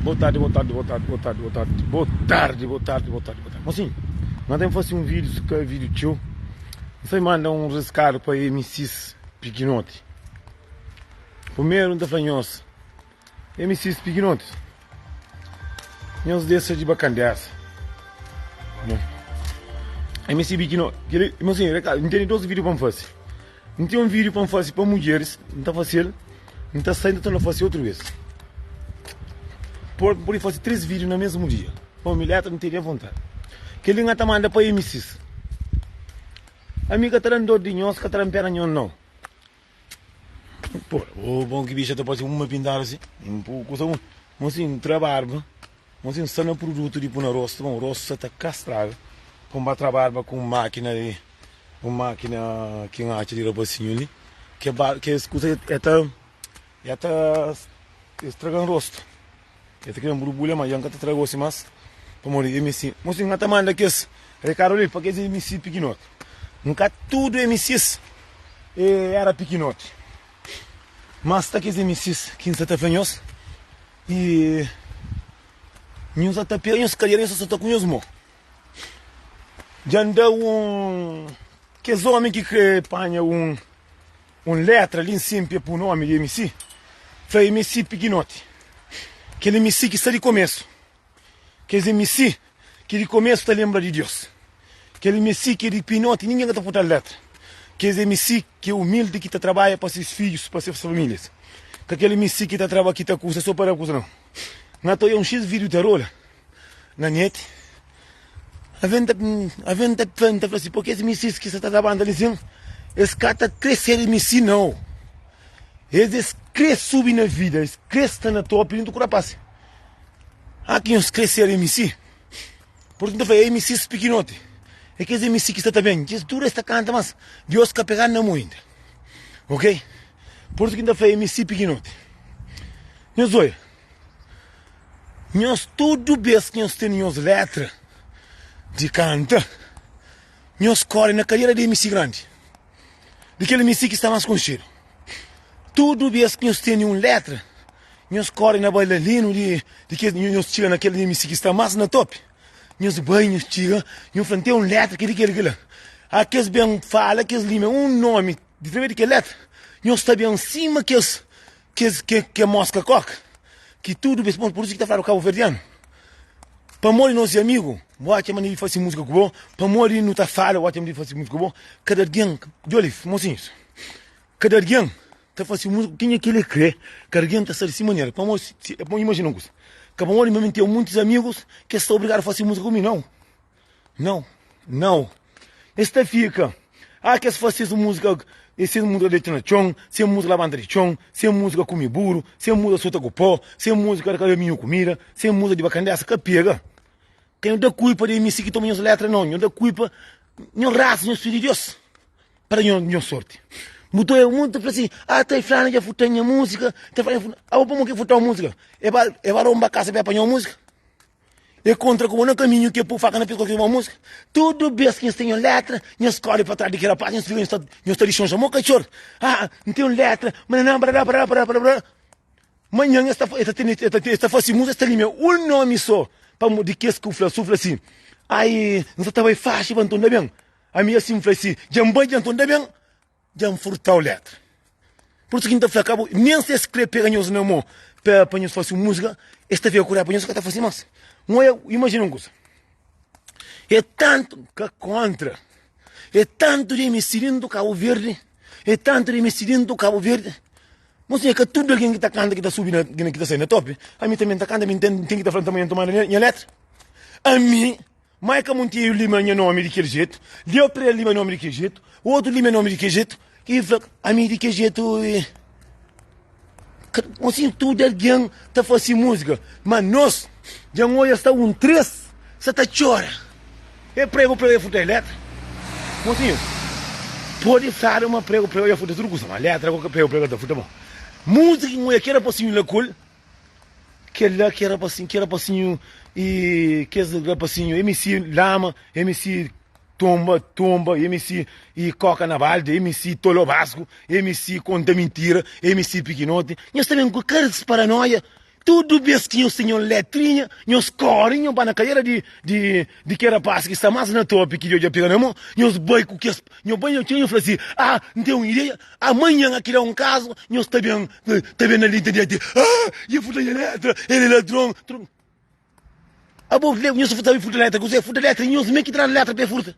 Boa tarde, boa tarde, boa tarde, boa tarde, boa tarde. Boa tarde, boa tarde, boa tarde, boa tarde. Mas sim, nós temos fazer um vídeo, que é vídeo teu. Você manda um rescaldo para M6 Pequenote. Primeiro da fanhosa. M6 Pequenote. Nós dessa de bacandeaça. M6 Pequenote. Mas sim, não tem dois vídeos para fazer. Não tem um vídeo para fazer para mulheres, não está fácil. Não está saindo, então não fazer outra vez. Por fazer 3 vídeos no mesmo dia. Para a mulher não teria vontade. Que ele não manda para M6. A minha está dando de nós, que está dando pena não. Pô, o bom que bicho está fazendo uma pintar assim. Um pouco, mas assim, trabalho. Mas assim, só produto de pôr na roça. O roça está castrado. Como trabalhar com máquina de... Uma máquina que não acha de rapacinho ali. Que escuta está estragando o rosto. Esta aqui é um borbulha, mas já não está estragando assim mais. Para morrer MC. Mas não está mandando aqui. Recado ali, para que é MC pequenote. Nunca tudo M6 era pequenote. Mas está aqui os M6 que não está fanhoso. E... Nós até pegamos os carinhos, só está com os mãos. Já andou que os homens que apanham letra ali em cima para o nome de MC. Foi MC pequenote. Aquele MC que está de começo. Aquele MC que de começo está lembra de Deus. Aquele MC que de pinote ninguém está por letra. Aquele MC que é humilde, que está trabalha para seus filhos, para suas famílias. Aquele MC que está trabalhando, que está custa só para a coisa não. Não estou um X vídeo de rola na net. A venda fala assim, porque esse MC que está trabalhando ali assim, esse cara está crescendo MC não. Eles crescem subir na vida, eles crescem na top, não do rapaz. Aqui uns cresceram MC. Portanto, foi MC pequenote. É que esse MC que está bem, que dura esta canta, mas Deus quer pegar na moinda. Ok? Portanto, ainda foi MC pequenote. Nós olha. Nós tudo vez que nós temos letras de canta, nós corremos na carreira de MC grande. Daquele MC que está mais com cheiro. Tudo vez que nós temos letra, nós corremos na bailarina de que nós chegamos naquele MC que está mais na top. Nós banhos chegamos, nós fazemos letra que aquele. Aqueles bem fala, aqueles lima nome diferente daquele letra. Nós está bem em cima que mosca coca. Que tudo bem, por isso que está falando o Cabo Verdeano. Para morrer nossos amigos, boate a maneira de fazer música com bom. Para morrer não está falando, boate a maneira de fazer música com bom. Cada dia, olha, mocinhos, cada dia está fazendo música, quem é que ele crê? Cada dia está sendo dessa maneira. Para morrer, imagina uma coisa. Para morrer, mesmo tenho muitos amigos que estão obrigados a fazer música comigo. Não. Esta fica. Que se faz música. Se música de Tinachong, se música lavanda de chong, se música com burro, se música solta com pó, se música de caminho comida, se música de bacandeaça que pega. Quem não dá culpa de MC que toma as letras, não dá culpa, não raça, não filho de Deus, para não sorte. Mudou o mundo, para assim, tá falando de futar a música, tá falando, como que futar a música? É para uma casa para apanhar a música? É contra como no caminho que é por faca na pessoa que uma música. Tudo bem que eles têm letra, não escolhe para trás de que rapaz, não está de chão, chamou cachorro. Não tem letra, mas não, para. Manhã esta fazendo música, está ali meu, um nome só, para de que escufla, sufla assim. Aí, não está bem fácil, não está bem. A minha assim, fala assim, já não está bem, já furtar a letra. Por isso que não está acabou, nem se escreve para ganhar os nomes, para fazer música, esta veio curar para ganhar os que está fazendo mais. Imagina uma coisa. É tanto que contra. É tanto de MC do Cabo Verde. É tanto de MC do Cabo Verde. Mas é que tudo alguém que está cantando, que está subindo, que está saindo top. A mim também está cantando, tem que estar falando também, tomando minha letra. A mim, mais que eu tenho lima meu nome de que jeito. Deu para ele lima nome de que jeito. O outro lima nome de que jeito. E a mim de que jeito. Assim, tudo alguém está fazendo música. Mas nós, já hoje está 3, você está chora. É prego para eu fuder letra. Mocinho, pode ser uma prego para eu fuder tudo com uma letra, qualquer prego da fuder bom. Música que era possível na col, que era possível e que era possível MC Lama, MC Tomba, MC e Coca na Balde, MC Tolo Vasco, MC Conta Mentira, MC Pequenote. Nós também com caras de paranoia, Tudo bem que eu tenho letrinha, eu scorinho para na carreira de que rapaz que está mais na top que eu já pego na mão, eu boi com que eu banho eu falo assim, não tenho ideia, amanhã aqui é um caso, eu está bem na internet, eu fui da letra, ele é ladrão, a boa eu sou futebol de letra, você futebol de letra, eu me que traz letra para furta,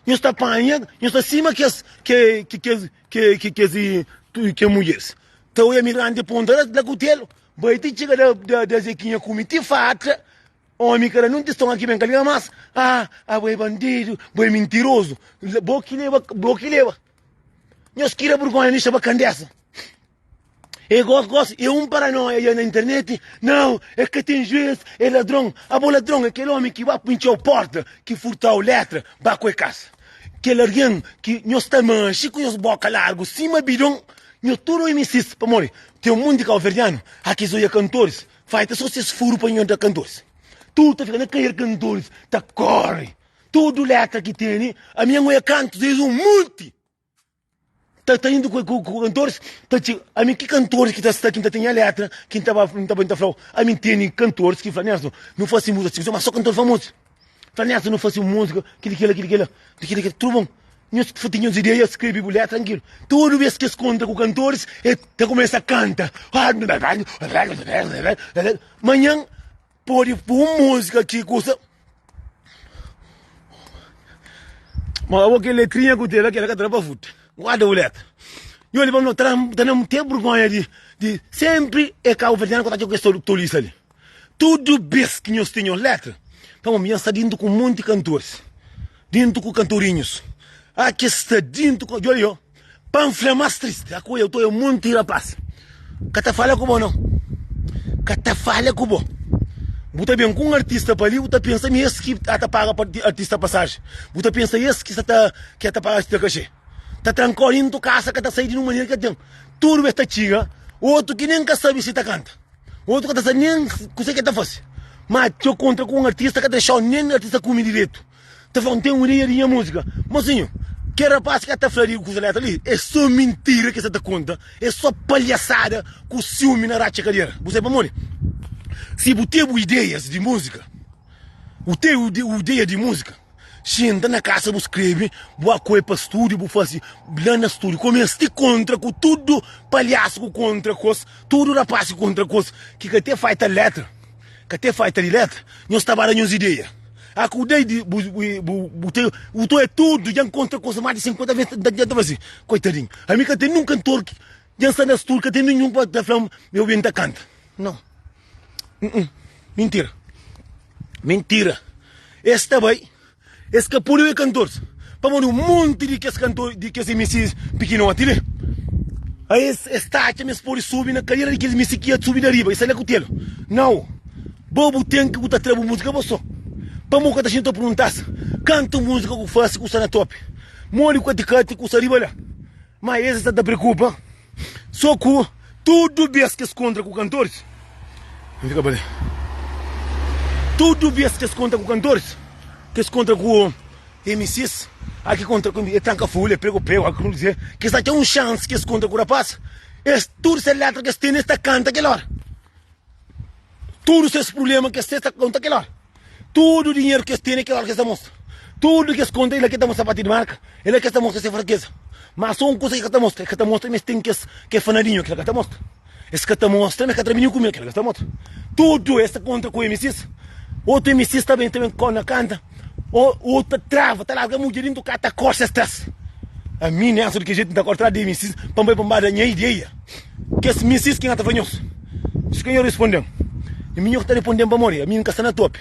eu está apanhando, eu está acima que mulheres, então eu me rende ponta da cutelo. Boi ti chega da zequinha comiti fatra. Homem, cara, não estão aqui bem calma, mas boi bandido, boi mentiroso. Boa que leva. Nós queira vergonha nisso para candessa. Eu gosto, paranoia na internet. Não, é que tem juiz, é ladrão. Ladrão é aquele homem que vai pinchar a porta, que furta a letra, vai com a casa. Aquele alguém que nós estamos, com os boca largo, cima bidão. Eu tudo me insisto, para morrer. Tem um mundo de calverdiano, aqui só cantores, faz só se esfuro para encontrar cantores. Tudo está ficando a cair cantores, tá corre. Tudo letra que tem, a minha mulher canta, diz um multi. Tá indo com cantores, a mim que cantores que está aqui, tem a letra, quem estava a falar, a mim tem cantores que falam, não fosse música, mas só cantor famoso. Falam, não fosse música, aquele, tudo bom. Nós tínhamos ideias, escrevi mulher, tranquilo. Toda vez que se conta com cantores, ele começa a cantar. Amanhã, pode pôr música aqui, custa. Mas eu que letrinha com ela, que ela trava futa. Guarda o letra. E olha, vamos não ter vergonha de sempre é cá o verdadeiro quando eu estou ali. Tudo vez que nós tínhamos letra, então, a está dentro com um monte de cantores. Dentro com cantorinhos. Aqui está dentro, olha, panfleto mais triste, a coisa eu estou um monte de rapaz. Cata fala como não? Cata fala como? Você bem com um artista para ali, você pensa mesmo que está paga para artista passagem. Você pensa isso que está paga artista cachê. Está tranquilo em tua casa, que está saindo de uma maneira que tem. Tudo está chega, outro que nem sabe se está canta. Outro que está nem o que está fazendo. Mas eu contra com um artista que deixou nem artista comer direito. Está falando, tem uma ideia de música. Mocinho, que rapaz que está falando com os letra ali, é só mentira que você está conta. É só palhaçada com o ciúme na racha cadeira. Você vai morrer. Se você tem ideias de música, você tem ideia de música, senta na casa, você escreve, boa coisa para estúdio, você faz lá no estúdio, começa a contra com tudo, palhaço contra coisa, tudo rapaz contra coisa, que até faz a letra, nós trabalhamos as ideias. Acudei de o teu é tudo, já encontra coisa mais de 50 vezes da assim. Coitadinho. A mim que tem um cantor que já está na estúdio, que tem nenhum para falar, meu bem, canta. Não. Mentira. Mentira. Esse também, esse que puro é cantor. Para morrer um monte de que esse cantor, de que esse MCs pequenote, né? Aí esse taxa, mas por subir na carreira de que eles me seguiam subir da riba, isso é o telo. Não. Bobo tem que botar trabo música, você. Para mim, quando a gente perguntasse, canta música que faz, que está na top. Mole com a ticate, que está riba lá. Mas esse está preocupa. Só que tudo vez que se contra com cantores. Fica bem. Tudo vez que se contra com cantores, que se contra com MCs, aqui contra com tranca folha, prego, aquilo dizer, que está tendo chance que se contra com o rapaz. Tudo essa letra que se tem nesta canta aquela hora. Tudo esses problemas que se conta aquela hora. Tudo o dinheiro que tem naquela hora que está mostra. Tudo que esconde ele que está mostrando a partir de marca. Ele que está mostrando essa fraqueza. Mas só uma coisa que está mostrando. Que está mostrando, mas tem que é fanadinho que está mostrando. Esse que está mostrando é que está trabalhando comigo que está mostrando. Tudo essa contra com o MCs. Outro MCs também na canta. Outro trava, está larga muito dentro do cara, está corta estresse. A mim, né, que a gente está cortando de MCs, para bombar a minha ideia. Que esse MCs que não está fazendo. Isso que eu respondo. E mim está respondendo para morrer. A mim nunca está na top.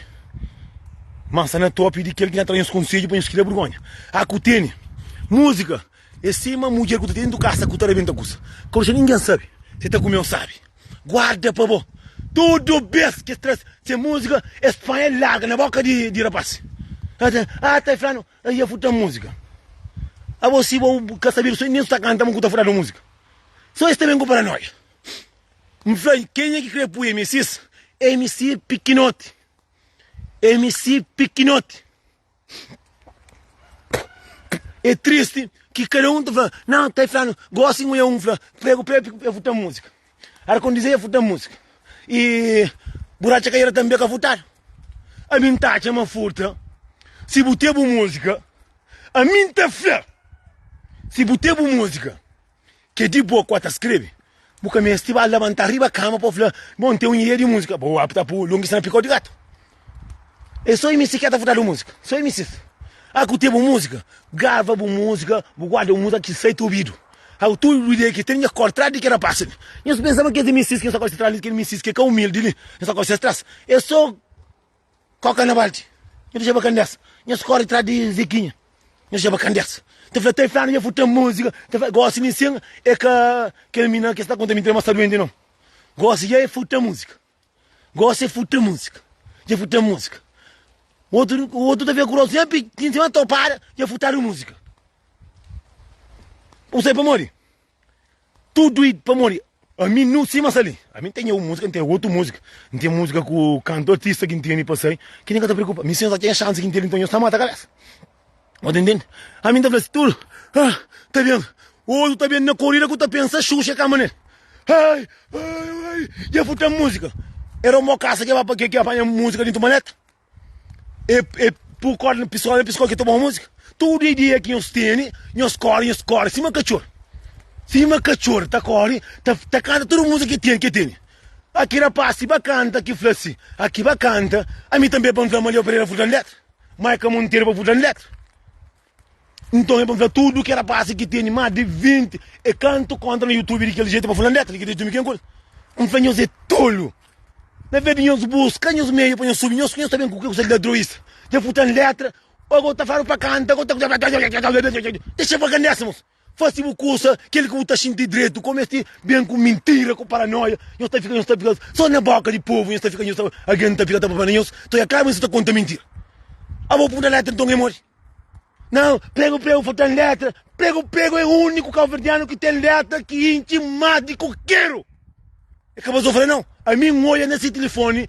Mas está na top de aquele que não traz os conselhos para escrever vergonha. A cutene, música, é cima mulher que tem do casa que está rebenta coisa. Coisa ninguém sabe. Você está comendo sabe. Guarda para você. Tudo bem que traz essa música, espanha larga na boca de rapaz. Tá falando, aí eu fui música. A você vai saber, você nem está cantando com a música. Só isso também com paranoia. Quem é que crê para o MCs? MC Pequenote. MC Pequenote. É triste que cada um está falando, não, está falando, gosto de um, pego, eu vou música. Aí quando dizer eu vou música, E buraca que era também que votar. A mim tá uma furta. Se botar boa música, a mim tá flá. Se botar boa música, que de boa quando escreve. Porque me estive a levantar arriba a cama para falar, bom, tem ideia de música. Vou optar por longuíssima picô de gato. É só me que tá votar música. Só me se. Ah, que tem boa música. Grava boa música, guarda música que sai do ouvido. Ah, tudo ideia que tem que cortar de que era fácil. Eu pensava que me que essa coisa traz que me que é humilde, essa coisa traz. É só coca na balde. Eu deixava candessa. Eu escolho atrás de Zequinha. Eu deixava candessa. Te falando, eu fui música. Gosto de assim, é que a menina que está contando me mas doente não. Gosto de fui música. Gosto de fui música. Eu fui música. O outro deve curioso sempre, tinha uma topada, eu fui música. Você para morrer. Tudo isso para morrer. A mim não se mas ali. A mim tem uma música, tem outra música. Tem música com o cantor artista que tem para sair. Que ninguém te preocupa. Me sinto que tem chance que tem então eu está mata cabeça. Entendendo? A mim tá falando tudo. Ah, tá vendo? O outro tá vendo na corrida que tu pensa Xuxa cá mané. Ai. E eu fui música. Era uma casa que apanha música dentro do maneta. E por causa do pessoal que toma música. Todo dia que nós temos, nós corre. Cima cachorro, tá corre, tá canta toda música que tem. Aqui rapaz, bacana, aqui flassi, aqui bacana. A mim também vamos falar ali para futar letra. Maica Monteiro para futar letra. Então é para falar tudo que rapaz que tem mais de 20 e canto contra no YouTube daquele jeito para futar letra, que tem quem coisa. Um fanho é tolo. Na verdade nós buscamos os meios para nós subir, nós também com o que você é droista. Já futar letra, agora tá falando para cantar, deixa para cantássemos. Faça o curso, aquele que está sentindo direito, comece bem com mentira, com paranoia, nós está ficando só na boca de povo, nós está ficando, alguém está ficando para nós, então é claro que você está contando mentira. Ah, vou pôr a letra, então é morre. Não, prego, falta letra, prego é o único calverdiano que tem letra que enche mais de coqueiro. É capaz de sofrer, não? A mim olha nesse telefone,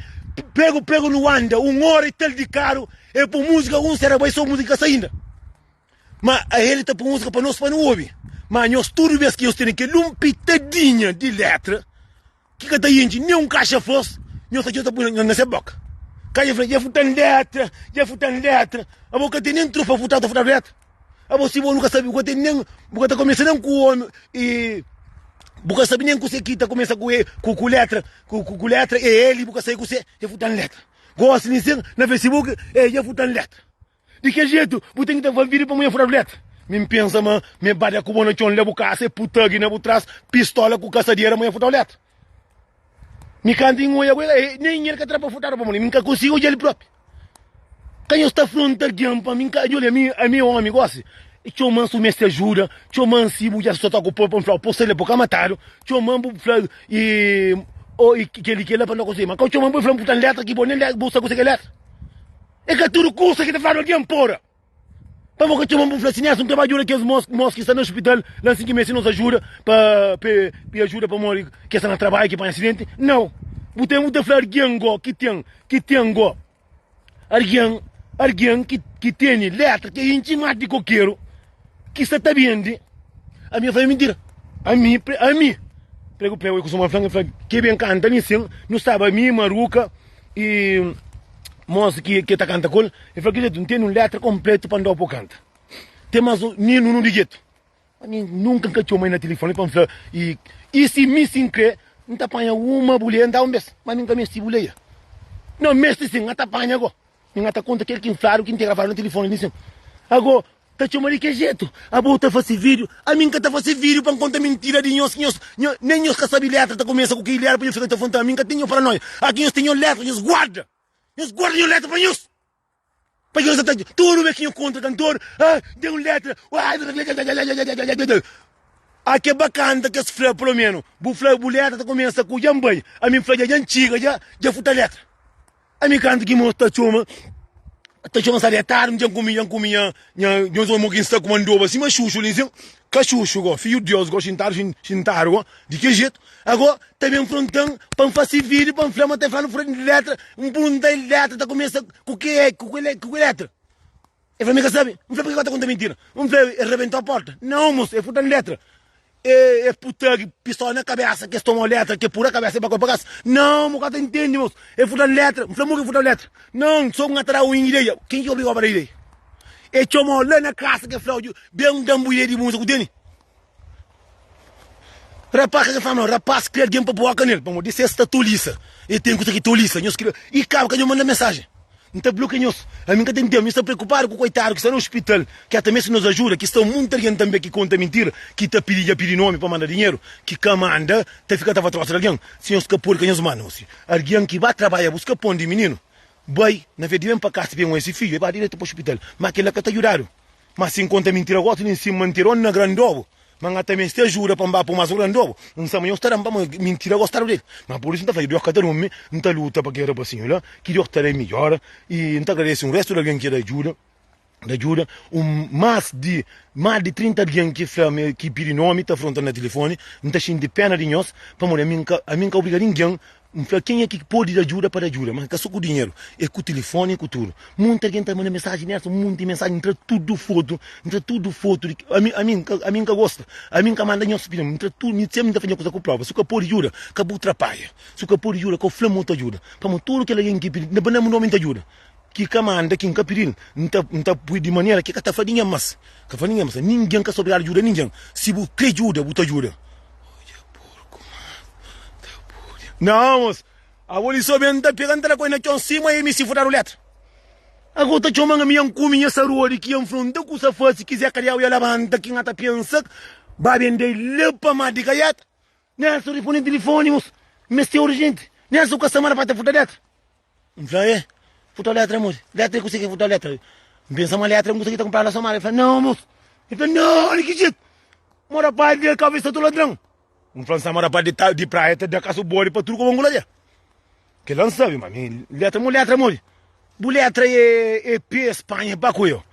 prego no anda, hora e tal de caro, é por música, será vai só música saindo. Mas a ele está por música para nós, para não ouvir. Mas nós todas as que nós temos que uma pitadinha de letra, que cada gente, nem um caixa fosse, nós estamos por nessa boca. Caixa frente, já futam letra, a boca tem nem trufa futar letra. A você nunca sabe, porque tem nem, porque está começando com o homem, e porque sabe nem que você quita, começa com letra, com letra, e ele, porque sai com você, já futam letra. Gosta de dizer, na Facebook, já futam letra. De que jeito? Você tem que ter vídeo para mulher furar letra. Me pensa, mano, me bate com o bono, tchon, levo caça, puta, aqui, por trás, pistola com caçadeira, mulher furar letra. Me canta em olha, nem ele que trapa futar para mulher, nunca consigo ele próprio. Quem está frontal de ampa, me canta, olha, a minha homem, gosta. Tchon, man, se me se ajuda, tchon, man, se mulher só toca o povo, para posso ele para mataram, tchon, man, e que ele quer para não conseguir, mas quando tchon, man, para futar letra, que bom, nem bolsa consegue letra. É que tudo custa que te fala de ampora. Para você chamar um flacinhaço, não tem mais ajuda que os moços que estão no hospital, lá assim que me nos ajuda, para ajuda para morrer, que estão no trabalho, que para acidente. Não. Você tem que falar que tem go. Alguém que tem letra, que é intimado de coqueiro, que está vendo. A minha família mentira. A mim. Prego, eu costumo falar, que bem canta, não sabe, a minha maruca e moço que está cantando com ele, eu falei que não tem uma letra completa para andar para canta. Tem mais nem no de gueto. Nunca cachou mais na telefone para falar. E se me sincre, não está apanhando uma mulher, não dá um beijo, mas nunca me estibuleia. Não, mestre sim, não está apanhando agora. Não está conta aquele que inflaram, que integra no telefone, nisso. Agora, está chamando de que jeito? A boa está fazendo vídeo, a mim que está fazendo vídeo para contar mentira de nós, nem nós que sabem letra, está começando com que letra para eu ficar falando, a mim que tenho paranoia. Aqui nós temos letra, nós guarda. Nós guardamos letra para nós. Para nós até tudo que eu contra cantor, deu letra. Que bacana que as flores pelo menos. O letra começa com jambai. A minha flor já antiga, já futa letra. A minha canta que mostra chama. Tá chamando essa letra, não comia, nós vamos que está comandando assim, mas chuchu, lisinho. Cachucho, filho de Deus, xintar, de que jeito? Agora, também frontão, para fazer vídeo, para flama, até falando frente de letra, bunda de letra, tá começando com que letra? É para mim que sabe? Não foi porque eu estou contando mentira. Não foi arrebentou a porta. Não, moço, é futando letra. é puta que pistola na cabeça, que estou uma letra, que pura cabeça para comprar. Não, meu cara entende, moço. É futa letra, flamo que futa letra. Não, sou um atrás uma ideia. Quem que obrigou para ideia? É chamo lá na casa que flaude, bem um dambuie de música dele. Rapaz que fala, rapaz que alguém para boa canela, para dizer esta toliça. E tem coisa que toliça, e acaba que eu mando mensagem. Não bloqueia nós. A mim que tem tempo, está preocupado com o coitado que está no hospital, que também se nos ajuda, que estão muita gente também que conta mentira, que está pedindo nome para mandar dinheiro, que comanda, está ficando a troça de alguém. Se nós que por os manos, alguém que vai trabalhar, busca pão de menino, vai, na verdade, vem para casa, vem esse filho, vai direto para o hospital. Mas aquele que está ajudando. Mas se conta mentira, gosta de se manter na grande ovo. Mas também se ajuda para mais um grande ovo. Não sabemos estar para mentira gostar dele. Mas por isso não está fazendo cada nome, não está luta para que era assim, que Deus está melhor e não está agradecendo o resto de alguém que dá ajuda. Mais de 30 alguém que pede nome, está afrontando no telefone, não está cheio de pena de nós, para morrer, a mim que obriga ninguém. Quem é que pode ajuda para ajuda? Mas que só com o dinheiro, é com o telefone e com tudo. Muita gente está mandando mensagem nessa, muita mensagem, entra tudo foto. A mim que gosta, a mim que manda nossa opinião, entra tudo, sempre está fazendo coisa com prova. Se o que pode ajuda, que o atrapalha. Se o que pode ajuda, que o flamo ajuda. Para tudo que alguém que pede, não podemos nome ajuda. Que comanda, que pedir, não está de maneira que está fazendo mas. Ninguém que sobre ajuda ninguém. Se você ajuda, você ajuda. Não, moço. A abolição bem está pegando a coisa na cima e me se furar o letra. Agora está chamando a minha cominha essa rua que é um fronte com essa força, se quiser criar o levanta, quem está pensando, vai vender lepa mais de gaiata. Nessa telefone, moço. Mas é urgente. Nessa que a semana para te furar letra. Não é? Futar letra, moço. Letra que você quer futar letra. Pensa uma letra, não consegue comprar na Samara. Ele fala, não, moço. Ele fala, não, olha que jeito. Mora pai de cabeça do ladrão. França mora para de praia, da casa boa para tudo como lá. Que não sabe, mas letra, amor. Letra é P Espanha, bacuio.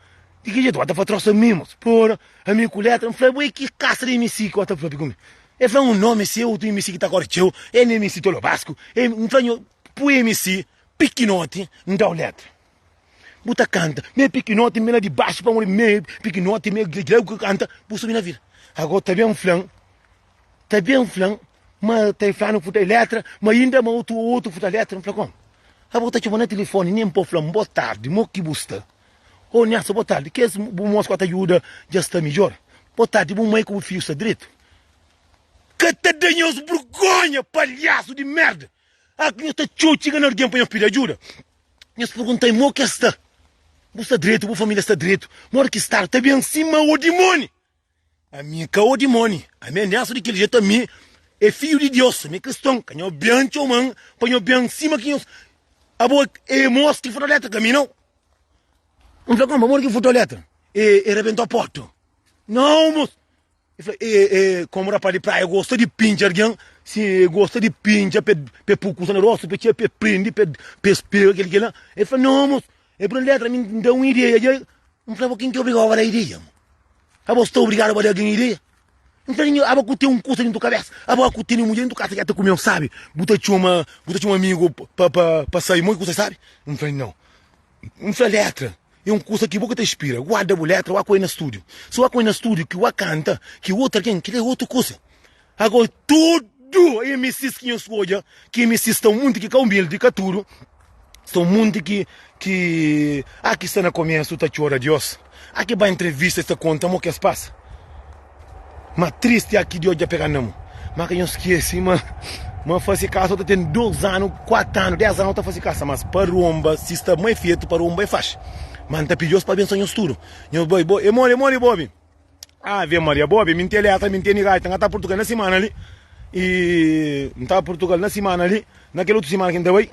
De que jeito, até para troçar mesmo. Porra, a minha letra, não falei, que caça de MC que eu até falei comigo. É falou um nome seu, outro MC que está agora teu, é MC tolo basco, é um franho, pro MC, piquinote, não dá letra. Buta canta, meio piquinote, meio de baixo para morrer, meio piquinote, meio grego que canta, por subir na vida. Agora também um flan. Está bem, flan, mas tem flan no futa letra, mas ainda mais outro futa letra, não fala como? A botar te mandar telefone, nem por flan, boa tarde, mo que busta. Ou nessa, boa tarde, que esse bom moço que ajuda já está melhor. Boa tarde, bom mãe com o fio está direito. Que te danhoso vergonha, palhaço de merda. Aqui está chutando alguém para eu pedir ajuda. Eu se perguntei, mo que está? Você está direito, a família está direito. Mora que está, está bem em cima o demônio. A minha caô de money, a minha nessa daquele jeito a mim é filho de Deus, minha questão, que eu bem chamando, põe bem em cima que eu, a boa é moço que foi a letra caminho, não foi como amor que foi a letra, rebentou a porta, não moço, como rapaz de praia gosta de pintar alguém, se gosta de pintar, pe pucusa no rosto, pe prende, pe espelho aquele lá, ele falou não moço, é para a letra me dá uma ideia, não falava quem que obrigava a ideia. A você está obrigado a dar alguém ideia? Então, a você tem um curso dentro da cabeça. A você tem uma mulher dentro da casa que até comeu, sabe? Você tinha um amigo para sair muito, você sabe? Não falei, não. Não falei, letra. É um curso que você te inspira. Guarda a letra, o coisa no estúdio. Se o coisa no estúdio, que o canta, que o outro alguém, que é outro curso. Agora, tudo MCs que eu escolho, que MCs estão muito que humilde, que tudo. Estão muito que aqui está no começo, está chora Deus. Aqui vai entrevista, esta conta, o que se passa. Mas triste aqui de hoje a pegar não. Mas que eu esqueci, mas fazer caça, eu tenho 2 anos, 4 anos, 10 anos, eu fazer caça. Mas para romba, se está mais feito, para romba é fácil. Mas não pediu para abençoar o estudo. Eu vou, mori, Bob. Ah, vê Maria, Bob, me entende, me entende, gaita, está Portugal na semana ali. E está Portugal na semana ali, naquela outra semana que ainda vai.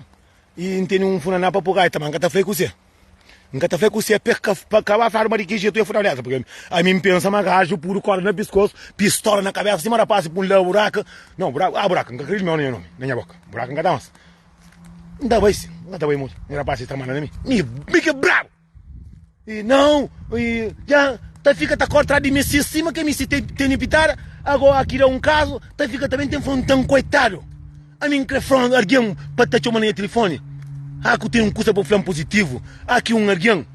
E tem um funaná para pôr gaita, mas está feio com você. Nunca está feito com você, para acabar a farma de que jeito eu fui olhar, porque a mim pensa, mas gajo, puro corda no pescoço, pistola na cabeça, cima da passa, por um buraco. Não, buraco, nunca acredito meu nome, na minha boca. Buraco nunca dá mais. Não dá bem, não dá bem muito. Não era para você estar mandando mim. Me que bravo! E não, e já, tá cortado de mim, se cima que me se tem pitar, agora aqui é um caso, fica também tem tão coitado. A mim que front, alguém, para te chamar no telefone. Aqui tem um curso para o positivo. Aqui um arguião.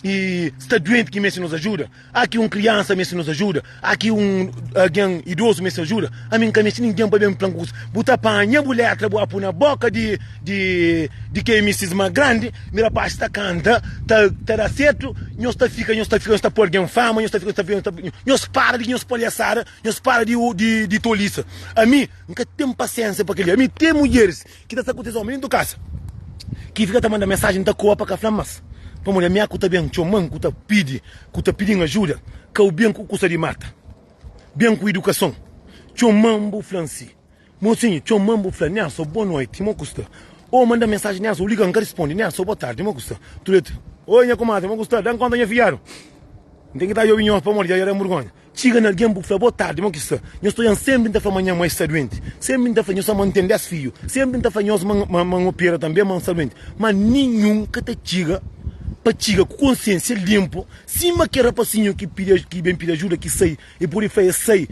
e está doente que mesmo nos ajuda, aqui criança mesmo nos ajuda, aqui alguém idoso mesmo ajuda, a mim que mesmo ninguém pode bem plancos, buta panha mulher boa na boca de que é Mrs. mais grande, mira para esta canta, tá certo, nós está por alguém fama, nós para de palhaçada, nós para de tolice. A mim nunca tenho paciência para aquele, a mim tem mulheres que está acontecendo menino do casa, que fica mandando mensagem da copa para flamas. Para mulher minha que está bem, chomão que está pedindo ajuda, que o bem que custa de mata, bem com educação, chomão buflanci, mocinho, chomão buflanci, né, só boa noite, mo custa, ou manda mensagem, né, só liga, não responde, né, só boa tarde, mo custa, tudo, oi, minha comadre, mo custa, dá conta minha fiaram, tem que estar eu vinho para morrer, já era murgonha, chega na alguém bufla, boa tarde, mo custa, eu estou sempre da manhã mais doente, sempre da manhã só mantém 10 filhos, sempre da manhã man opera também, man doente, mas nenhum que te chega para chegar com consciência limpo, cima que rapazinho que bem pede ajuda, que sei, e por isso sei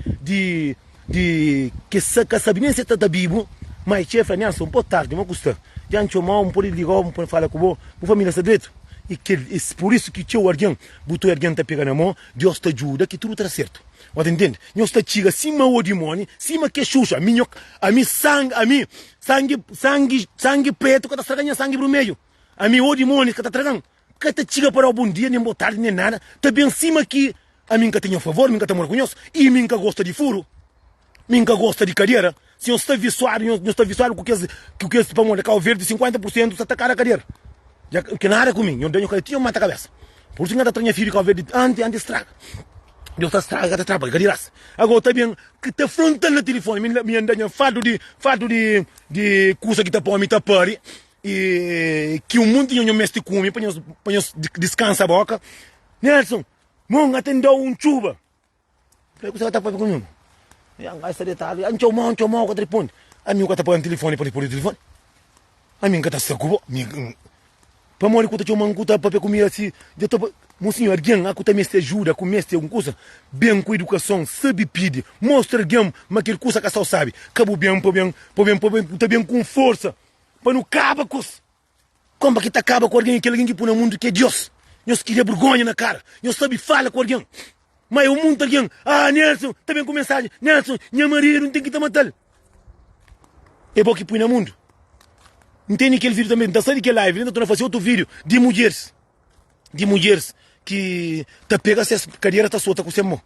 que sabe nem se está vivo, mas chefe, né, só boa tarde, não custa, já não chamou, não pode ligar, não pode falar com a família secreto, e que por isso que tinha alguém, botou alguém tá pegando a mão, Deus te ajuda, que tudo está certo, você entende? Nós está chega, cima o demônio, cima que xuxa, a mim sangue preto, que está estragando sangue vermelho, a mim o demônio que está tragando, que te chega para o bom dia, nem boa tarde, nem nada. Também cima que a mim que tenho a favor, a mim que te conheço, e a mim que gosta de furo, a mim que gosta de cadeira. Se eu estou visuário, eu estou visuário com que esse pão de cal verde, 50% você atacar a cadeira. Já que nada comigo, eu tenho que tinha mata a cabeça. Por isso que eu tenho filho de cal verde, antes estraga. Eu estou estraga, te trabalho, cadeiras. Agora também que te frontando no telefone, me andando fado de coisa que te põe, me te pare. E que o mundo tinha mestre come para nós descansar a boca. Nelson, não atendeu chuva. Falei, você vai estar para comigo? Essa detalhe, ancho mal, que responde. A mim que está para telefone, para o telefone. A mim que está se ocupa. Para morrer que está chamando, que está para comer assim. Mocinho, alguém que está mestre ajuda, com mestre alguma coisa, bem com educação, sabe pedir, mostra alguém, mas aquele coisa que só sabe. Cabo bem, está bem com força. Para não acabar com isso. Como que está acaba com alguém que põe no mundo que é Deus? Nós queria vergonha na cara. Nós sabe fala com alguém. Mas o mundo alguém, Nelson, está bem com mensagem. Nelson, minha Maria não tem que te matar. É bom que põe no mundo. Não tem aquele vídeo também. Está saindo aquele live, ainda estou a fazer outro vídeo de mulheres. De mulheres que te pega se a cadeira está solta com o seu mão.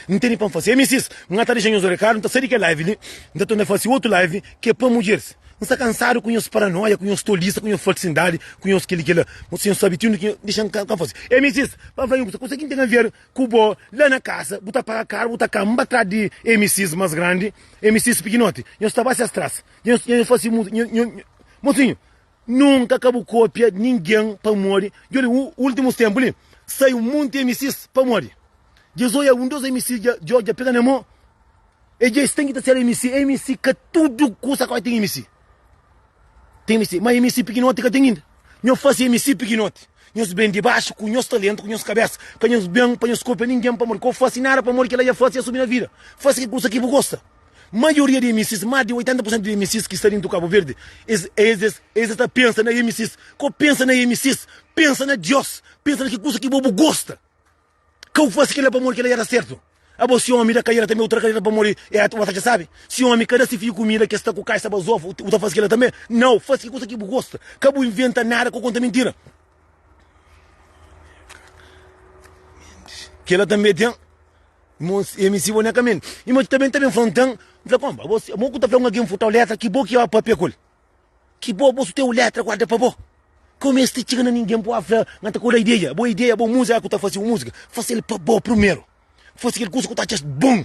Não tem nem para fazer. MCs, não está deixando os recados, não está saindo aquele live, ainda estou a fazer outro live que é para mulheres. Não está cansado com os paranoia, com os tolices, com os falsidade, com os que você não sabe tudo que deixam fazer. MCs, você consegue entender que o bo lá na casa, botar para cá, botar cá, atrás de MCs mais grande, MCs pequenote. Eu estava assim atrás. Eu faço mocinho, nunca acabou cópia ninguém para morrer. Eu últimos tempos ali, saiu um monte de MCs para morrer. Jesus é um dos MCs já pega na mão. E já tem que ser MC que tudo custa que tem MC. Tem MC, mas MC pequenote que tem ainda. Não faço MC pequenote. Nós bem de baixo, com os talentos, com os cabeças. Para nós bem, para nós copiar ninguém para morrer. Eu faço nada para morrer que ela já faz e assumir a vida. Faço que coisa que gosta. Maioria de MCs, mais de 80% de MCs que estão do Cabo Verde, eles pensam na MCs. Que pensa na MCs, pensa na Deus, pensa na que coisa que o bobo gosta. Que eu faço que ela para morrer que ela era certo. Se o homem da carreira também, outra carreira para morrer, você já sabe. Se o homem cada se fio comida que está com caixa basofo, outra faz aquilo também. Não, faz que coisa que gosta. Cabo inventa nada com conta mentira. Que ela também tem. MC bonecamente. E mas também frontando. Como? Você, como que tá falando alguém futar letra, que bom que é a papel. Que bom você tem o letra, guarda para bom. Como este chega ninguém pode falar, não tá com a ideia, boa música, que tá fazendo música. Faça ele para bom primeiro. Fosse aquele curso que está just bom,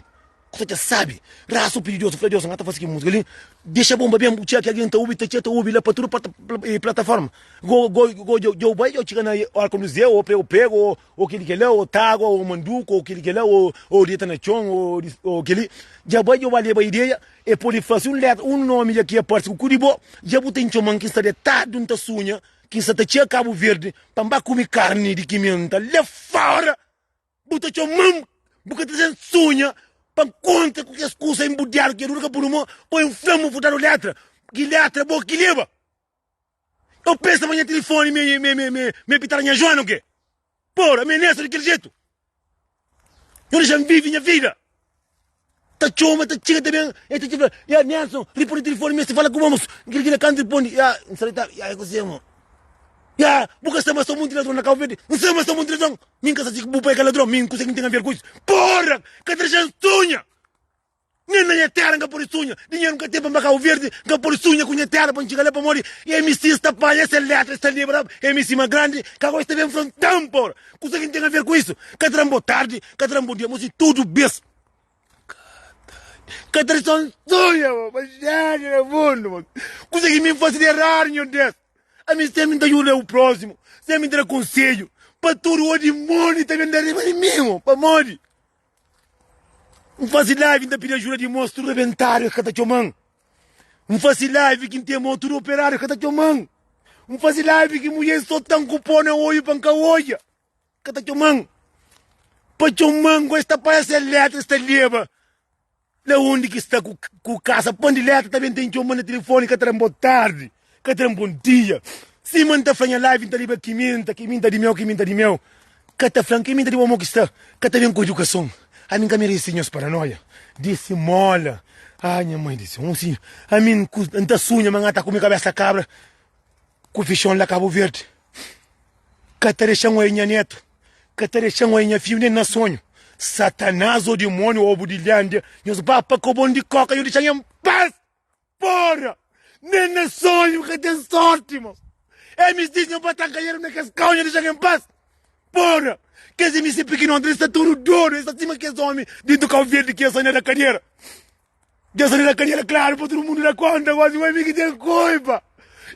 que você já sabe, raça o pedido Deus, Deus, não está fazendo música ali, deixa bomba bem, o que alguém está ouvindo, lá para tudo plataforma, eu chego na Arcomuseu, ou eu pego, ou aquele que é, ou Tágua, ou Manduco, ou aquele que é, ou Rita na Chão, ou aquele, já vai eu valeu a ideia, e pode fazer um nome aqui a parte do Curibó, já botei em Chomão que está deitado em Tassunha, que está a Cabo Verde, para comer carne de quimenta, lá fora, botei Chomão, porque tem sonha para conta que as coisas embudearam que nunca por uma põe um flamo futar letra que letra boa que leva eu penso amanhã telefone me pitar minha Joana o quê Porra, ameaça daquele jeito. Eu já vivo minha vida. Tá choma, tá chega também. E tu tipo, ya Nelson, repõe o telefone, mas se fala com vamos. Aquele canto telefone, ya, insalita, ya, é coisa, mano. Ya, buka sama só muito ladrão na calma verde. Não sama só muito ladrão. Minha casa se bupa é ladrão, minha consegue ter a ver com isso. Porra, que trajan sonha. Nem na minha terra, não por isso sonha. Dinheiro nunca tem para macar o verde, não por isso sonha com minha terra, para chegar lá para morrer. E a MC está palha, essa letra, esta libra, MC mais grande, que agora está bem frontão, porra. Consegue ter a ver com isso. Que trambo tarde, que trambo dia, mas tudo bem. Que trajan sonha, mano. Mas já, no mundo, mano. Consegue me fazer errar, meu Deus. A mim sempre me ajuda o próximo, sempre me dá conselho. Para tudo o demônio também dá rima de mim, para morrer. Não faz live ainda pedir ajuda de monstro rebentário, que tá chamando. Não faz live que tem motor operário, que tá chamando. Não faz live que mulher só tão cupom na olho para cá olha, que tá chamando. Para chamando com esta parece letra, esta leva. Lá onde que está com casa, põe de letra também tem chamando no telefone, que tá tarde. Que tem um bom dia. Se manda flanha live, tá liba que minta de meu. Que tá flanha, que minta de bom que está. Que tá bem com educação. A mim que me resinhos paranoia. Disse mola. Ai, minha mãe disse, sim. A mim, anta sunha, mangata com minha cabeça cabra. Com fichão lá Cabo Verde. Que tá deixando aí minha neto. Que tá deixando aí minha filha, nem na sonho. Satanás, o demônio, o budilhândia. Meus papas com bom de coca, eu deixei em paz. Porra! Nem na sonho que tem sorte, mano. É me diz não para estar caindo na cascão e deixar em paz. Porra! Quer dizer, me se pequeno André está tudo duro. Essa cima que é homem dentro do Cabo Verde que é sonhar da carreira. Já sonhar da carreira, claro, para todo mundo dar conta. Agora o amigo tem culpa.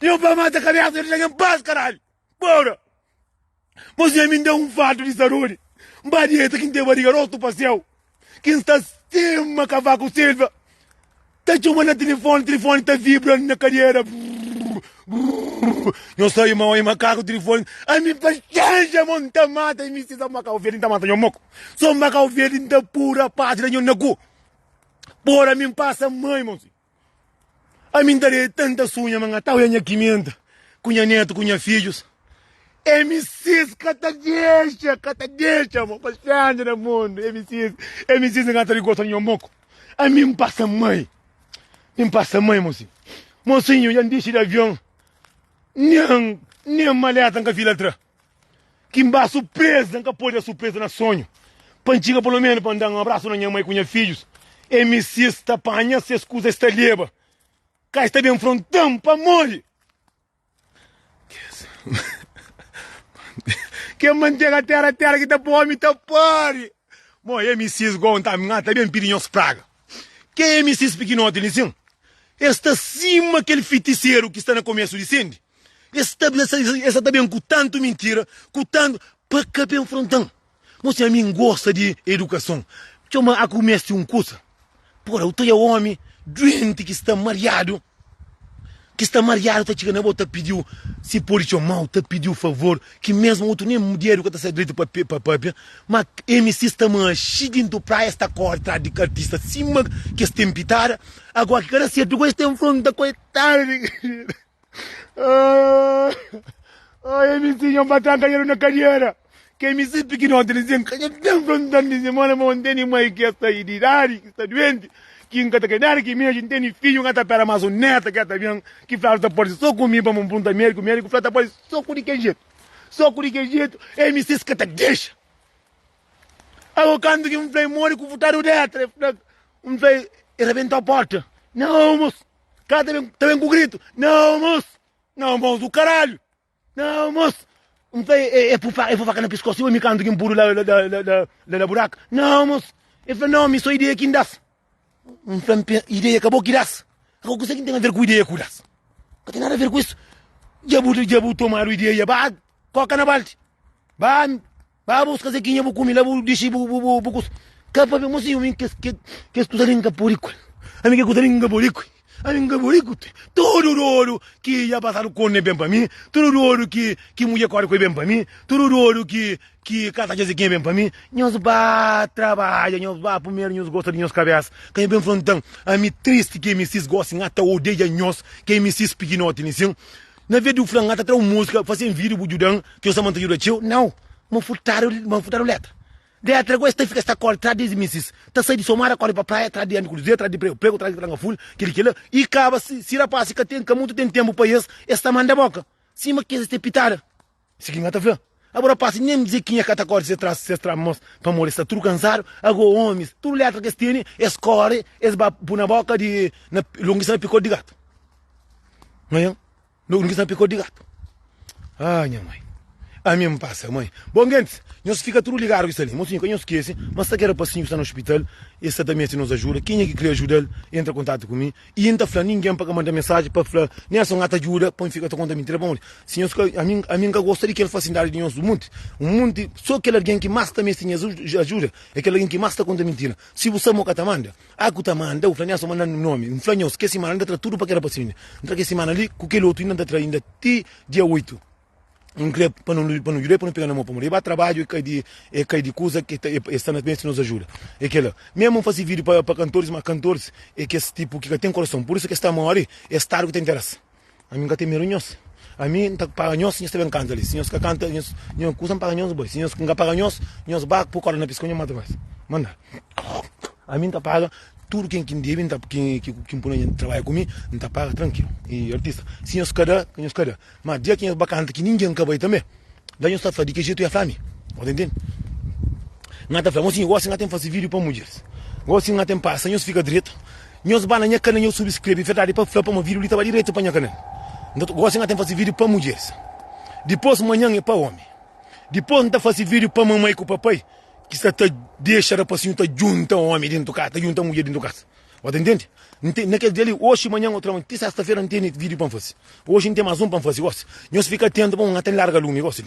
Eu para matar a cabeça e deixar em paz, caralho. Porra! Você me dá um fato de saúde. Uma dieta que tem barriga rosto passeio. Quem está acima, Cavaco Silva. Tá chamando o telefone tá vibrando na carreira. Eu saio mal e macaco o telefone. A minha paciência, mano, tá mata. E me diz a macaco verde, tá mata, eu moco. Só macaco verde, tá pura pátria, eu não cu. Porra, a mim passa mãe, moço. A mim daria tanta sunha, mano, tá olhando aqui, minha. Cunha neto, cunha filhos. MCs, cata deixa, mano. Paciência no mundo. MCs, gata de gosto, eu moco. A mim passa mãe. Me passa mãe, mocinho. Mocinho, já disse de avião. Nem malhata nunca fila atrás. Que embaixo surpresa, nunca pode surpresa na sonho. Pantiga pelo menos para dar um abraço na minha mãe com meus filhos. MC está apanha, se escusa esta leva. Cá está bem frontão para morrer. Que manteiga a terra que está para homem, está pare. Bom, MCs igual tá bem pirinhos praga. Que MCs pequenote, licença? Esta cima aquele feiticeiro que está no começo de incêndio. Esta também com tanto mentira, com tanto para caber um frontão. Você a mim gosta de educação. Chama a começar um curso. Porra, eu tenho homem doente que está mareado. Tá chegando a botar pediu, se por isso mal, tá pediu favor, que mesmo outro nem dinheiro que tá saindo direito para papel, mas MC está chegando para esta corda de artista acima que está empitada, agora que cara certo, agora tem um fronte da coitada. Ai, MC não vai estar ganhando na carreira. Que MC pequeno, eles dizem, que tem um fronte de semana, mas não tem mais que está idade, que está doente. Que nunca tá querendo, que minha gente tem filho, nunca tá para mais um neto, que tá vendo, que fala tá pode só comigo para um ponto médico, fala tá pode só com que jeito, MCs que tá deixa. Agora quando que play morre com futuro dentro, play arrebentar a porta, não moço, cara tá bem com grito, não moço, o caralho, não moço, play é por faca na pescoço, eu me canto que puro da buraca, não moço, não, me sou ideia que das. Ideia acabou que das. Agora você tem a ver com ideia que das. Não tem nada a ver com isso. Já vou tomar a ideia. Vá, coca na balde. Vá buscar zequinha, vou comer, vou deixar, vou coisa. Capa, mocinho, que escuta linga purico. A minha escuta linga purico. A minha purico. Todo ouro que já passaram com bem para mim. Todo ouro que mulher corre bem para mim. Todo ouro que casa de zequinha bem para mim. Nós vá trabalha, nós vá primeiro, nós gosta de nós cabeça. Que é bem frontão. A mim triste que MCs gostam, até odeia nós, que MCs pequenote, assim. Na vez do flango, até música, fazendo vídeo, bududão, que eu só mantenho o tio. Não. Mă furtaram letra. De a trecut esta fica esta cor, trade misis. Tá sai de somar cor para praia, trade ano cruzeiro, trade prego, trade tranga full, aquilo. E acaba se rapaz que tem que muito tem tempo para isso, esta manda boca. Cima que este pitada. Seguindo a ver. Agora passa nem dizer quem é que cor se tramos para morrer, está tudo cansado, agora homens, tudo letra que tem, escore, esba na boca de na longuiça picou de gato. Não é? Longuiça picou de gato. Ai, minha mãe. A mim me passa, mãe. Bom, gente, nós fica tudo ligado com isso ali. Mocinho, que não esquece, mas se quer passinho está no hospital, esse também se nos ajuda. Quem é que quer ajudar, entra em contato comigo. E ainda fala ninguém para mandar mensagem, para falar, nessa não ajuda, para ficar conta mentira. Bom, se a mim que gostaria que ele fosse dar de nós do mundo. Um mundo, só aquele alguém que mais também tem ajuda, é aquele alguém que mais está conta mentira. Se você não está manda, a que manda, o flanhaço mandando o nome, o flanhaço, que esse manda traz tudo para aquela paciente. Entra que esse manda ali, com aquele outro ainda traz ainda dia 8. Não queria para não jurar, para não pegar na mão para morrer. Vai trabalho e cai de coisa que está na mente nos ajuda. É que mesmo fazer vídeo para cantores, mas cantores é que esse tipo que tem coração. Por isso que está maior é estar que tem interesse. A mim que tem medo nós. A mim tá para nós, nós também canta ali. Se nós canta, nós coisa para nós boy. Se nós não paga nós bate por cor na piscina mata mais. Manda. A mim tá paga tudo quem deve, quem põe trabalho comigo, não está paga tranquilo. E artista, se nós cada, mas dia que nós bacana que ninguém acaba também, daí nós está falando de que jeito é a família, pode entender? Não está falando, assim, gosto de fazer vídeo para mulheres, gosto de tem passa, nós fica direito, nós banana canal, nós subscreve, verdade, para falar para um vídeo, ele estava direito para minha canal. Gosto de fazer vídeo para mulheres, depois amanhã é para homem, depois não está fazer vídeo para mamãe com o papai, que está deixa a paciente tá junto ao homem dentro do casa, tá junto a mulher dentro do casa. Você entende? Naquele dele, hoje, amanhã, outra sexta-feira não tem vídeo para fazer. Hoje não tem mais um para fazer. Nós fica atento, bom, até larga lume, gosta.